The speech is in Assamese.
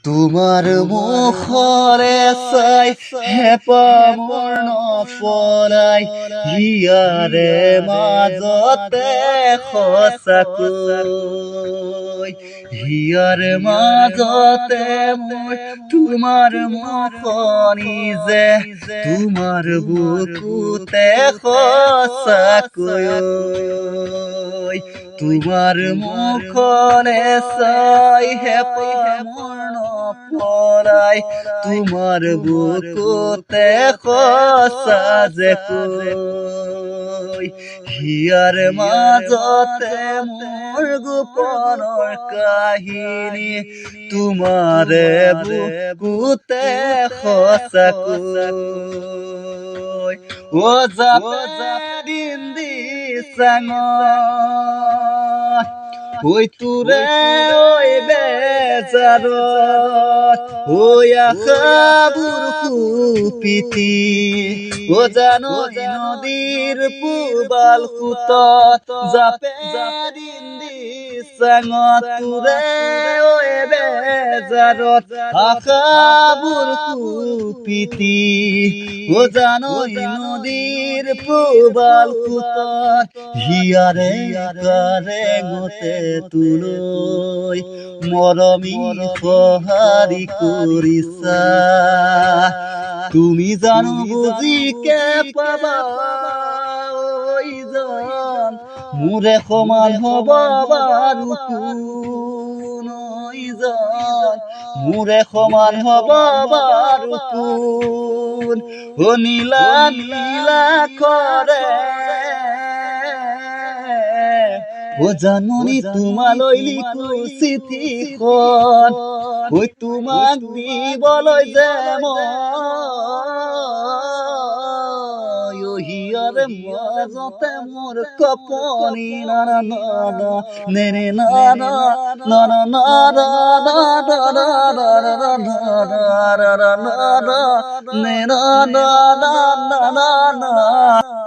তোমাৰ মুখৰে চাই হেঁপা মোৰ নপলাই হিয়াৰে মাজতে সঁচাকৈ হিয়াৰ মাজতে মোৰ তোমাৰ মুখনি যে তোমাৰ বুকুতে সঁচাকৈ তোমাৰ মুখলে চাই হেঁপা মোৰ নপলাই তোমাৰ বুকুতে সঁচা যে কৈ হিয়াৰ মাজতে মোৰ গোপনৰ কাহিনী তোমাৰে বুকুতে সঁচাকৈ ও যাপে দিন দি চাঙত ঐ তোৰে ঐ বেজাৰত ঐ আশাবোৰ সুপিতি ও জানৈ নদীৰ পুবাল সুতত যাপে দিন দি চাঙত তোৰে ঐ বেজাৰত আশাবোৰ সুপিতি ও জানৈ নদীৰ পুবাল সুতত হিয়াৰে কাৰে গতে তুলৈ মৰমী সহাৰি কৰিছা তুমি জানো বুজিকে পাবা ঐজন মোৰে সমান হ'ব বাৰু কোন ঐজন মোৰে সমান হ'ব বাৰু কোন ও নীলা নীলা কৰে ও জাননী তোমালৈ লিখো চিঠিখন ঐ তোমাক দিবলৈ যে হিয়াৰে মাজতে মোৰ কপনি নানা নানা নেৰে নানা নানা নানা নানা নানা নানা নানা নানা